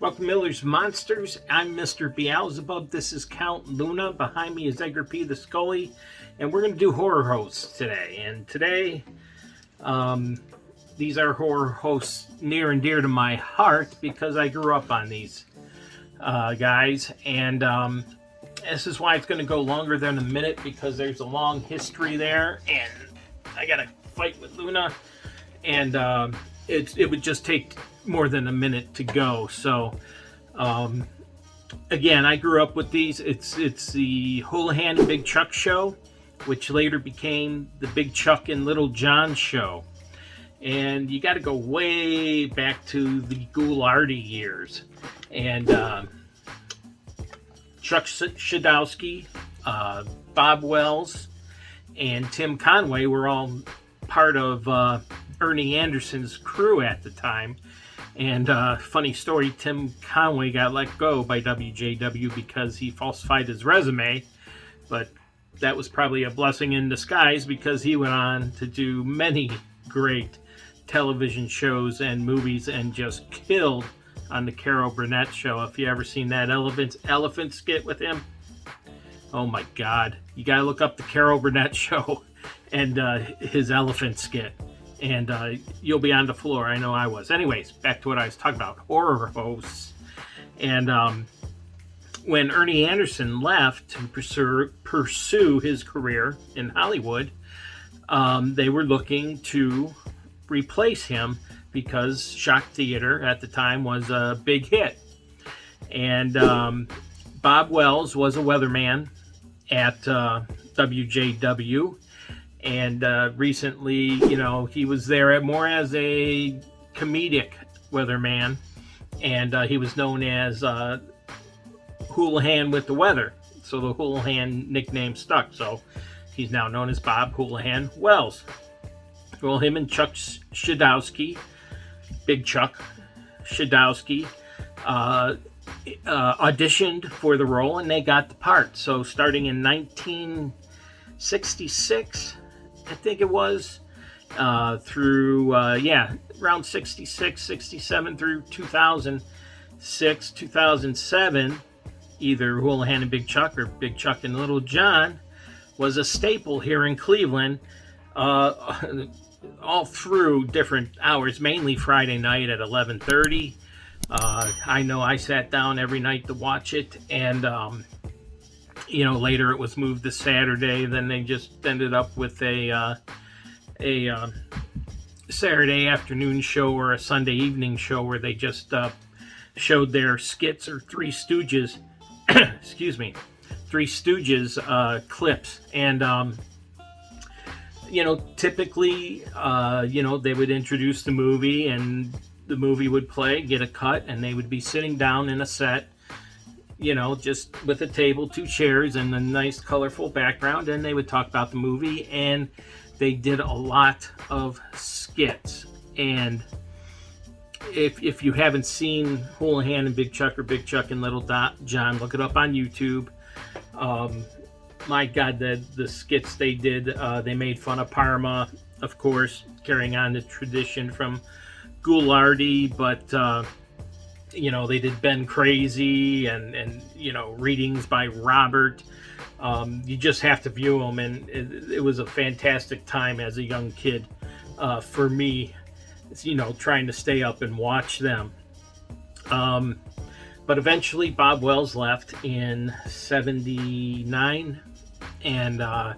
Welcome, Miller's Monsters. I'm Mr. Beelzebub. This is Count Luna. Behind me is Edgar P. the Scully. And we're going to do horror hosts today. And today, these are horror hosts near and dear to my heart because I grew up on these guys. And this is why it's going to go longer than a minute because there's a long history there. And I got to fight with Luna. And it would just take more than a minute to go. So again, I grew up with these. It's the Hoolihan and Big Chuck show, which later became the Big Chuck and Little John show. And you got to go way back to the Ghoulardi years. And Chuck Schodowski, Bob Wells, and Tim Conway were all part of Ernie Anderson's crew at the time. And funny story, Tim Conway got let go by WJW because he falsified his resume, but that was probably a blessing in disguise because he went on to do many great television shows and movies and just killed on the Carol Burnett show. If you ever seen that elephant skit with him, oh my God, you gotta look up the Carol Burnett show and his elephant skit. And you'll be on the floor. I know I was. Anyways, back to what I was talking about. Horror hosts. And when Ernie Anderson left to pursue his career in Hollywood, they were looking to replace him because Shock Theater at the time was a big hit. And Bob Wells was a weatherman at WJW. And recently, you know, he was there more as a comedic weatherman. And he was known as Hoolihan with the weather. So the Hoolihan nickname stuck. So he's now known as Bob Hoolihan Wells. Well, him and Chuck Schodowski, Big Chuck Schodowski, auditioned for the role and they got the part. So starting in 1966, I think it was, through, around 66, 67 through 2006, 2007, either Hoolihan and Big Chuck or Big Chuck and Little John was a staple here in Cleveland, all through different hours, mainly Friday night at 11:30. I know I sat down every night to watch it, and you know, later it was moved to Saturday. Then they just ended up with a Saturday afternoon show or a Sunday evening show where they just showed their skits or Three Stooges, excuse me, Three Stooges clips. And you know, typically, you know, they would introduce the movie and the movie would play, get a cut, and they would be sitting down in a set, you know, just with a table, two chairs, and a nice colorful background, and they would talk about the movie. And they did a lot of skits. And if you haven't seen Hoolihan and Big Chuck or Big Chuck and Little John, look it up on YouTube. My God, the skits they did, they made fun of Parma, of course, carrying on the tradition from Ghoulardi, but you know, they did Ben Crazy and you know, readings by Robert. You just have to view them, and it was a fantastic time as a young kid for me, you know, trying to stay up and watch them. But eventually Bob Wells left in 79, and I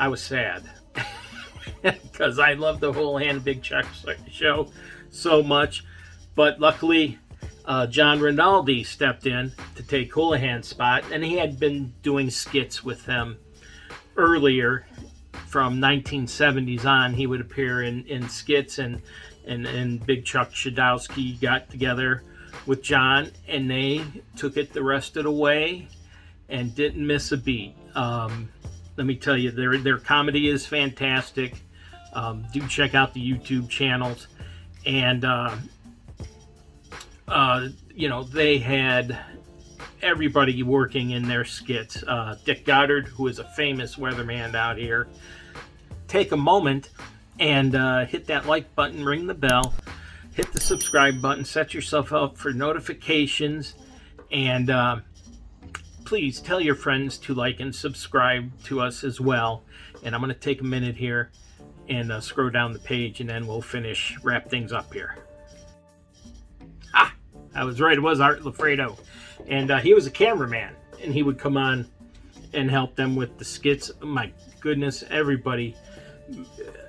was sad because I loved the Hoolihan Big Chuck show so much. But luckily, John Rinaldi stepped in to take Hoolihan's spot, and he had been doing skits with them earlier. From 1970s on, he would appear in skits, and Big Chuck Schodowski got together with John, and they took it the rest of the way and didn't miss a beat. Let me tell you, their comedy is fantastic. Do check out the YouTube channels. And you know, they had everybody working in their skits. Dick Goddard, who is a famous weatherman out here. Take a moment and hit that like button, ring the bell, hit the subscribe button, set yourself up for notifications, and please tell your friends to like and subscribe to us as well. And I'm going to take a minute here and scroll down the page, and then we'll wrap things up here. I was right, it was Art Lafredo, and he was a cameraman, and he would come on and help them with the skits. My goodness, everybody,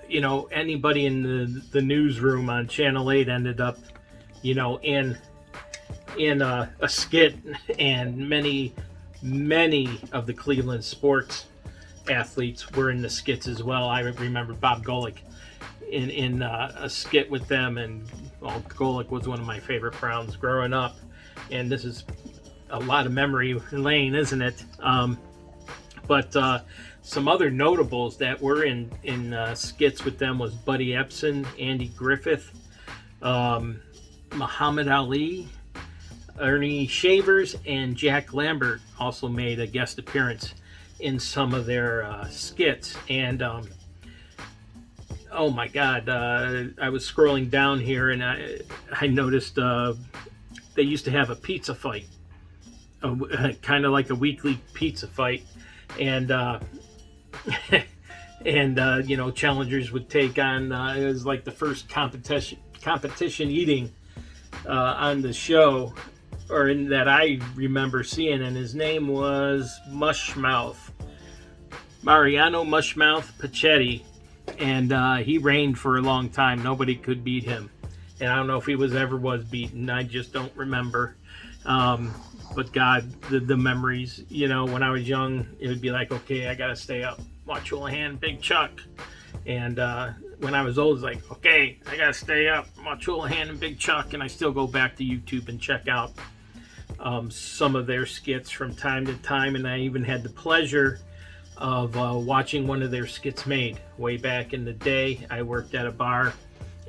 you know, anybody in the newsroom on Channel 8 ended up, you know, in a skit, and many of the Cleveland sports athletes were in the skits as well. I remember Bob Golick in a skit with them, and well, Golick was one of my favorite Browns growing up, and this is a lot of memory lane, isn't it? But some other notables that were in skits with them was Buddy Epson, Andy Griffith, Muhammad Ali, Ernie Shavers, and Jack Lambert also made a guest appearance in some of their skits. And oh my God, I was scrolling down here, and I noticed they used to have a pizza fight, kind of like a weekly pizza fight, and and you know, challengers would take on. It was like the first competition eating on the show, or in that I remember seeing, and his name was Mariano Mushmouth Pachetti, and he reigned for a long time. Nobody could beat him, and I don't know if he ever was beaten. I just don't remember. But God, the memories, you know, when I was young, it would be like, okay, I gotta stay up, watch Hoolihan, Big Chuck. And when I was old, it's like, okay, I gotta stay up, watch Hoolihan and Big Chuck. And I still go back to YouTube and check out some of their skits from time to time. And I even had the pleasure of watching one of their skits made way back in the day. I worked at a bar,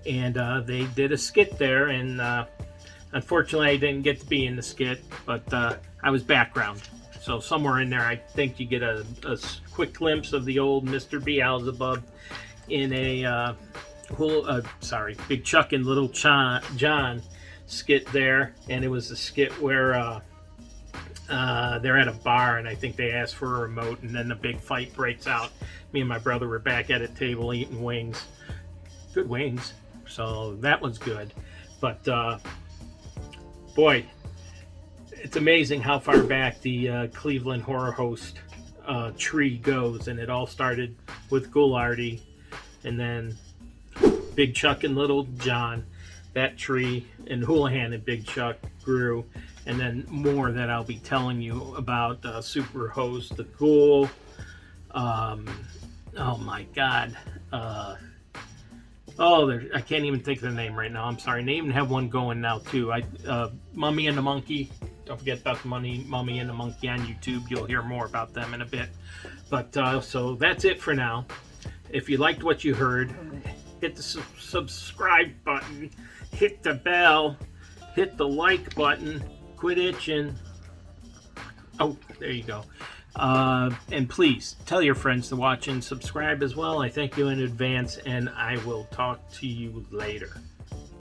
and they did a skit there, and unfortunately, I didn't get to be in the skit, but I was background. So somewhere in there, I think you get a quick glimpse of the old Mr. Beelzebub in a Big Chuck and Little John skit there. And it was a skit where they're at a bar, and I think they asked for a remote, and then the big fight breaks out. Me and my brother were back at a table eating wings. Good wings. So that was good. But boy, it's amazing how far back the Cleveland horror host tree goes, and it all started with Ghoulardi, and then Big Chuck and Little John. That tree and Hoolihan and Big Chuck grew, and then more that I'll be telling you about. Super host, the Ghoul. Oh my God. I can't even think of the name right now. I'm sorry. And they even have one going now too. Mummy and the Monkey. Don't forget about the Mummy and the Monkey on YouTube. You'll hear more about them in a bit. But so that's it for now. If you liked what you heard, hit the subscribe button, hit the bell, hit the like button, quit itching. Oh, there you go. And please tell your friends to watch and subscribe as well. I thank you in advance, and I will talk to you later.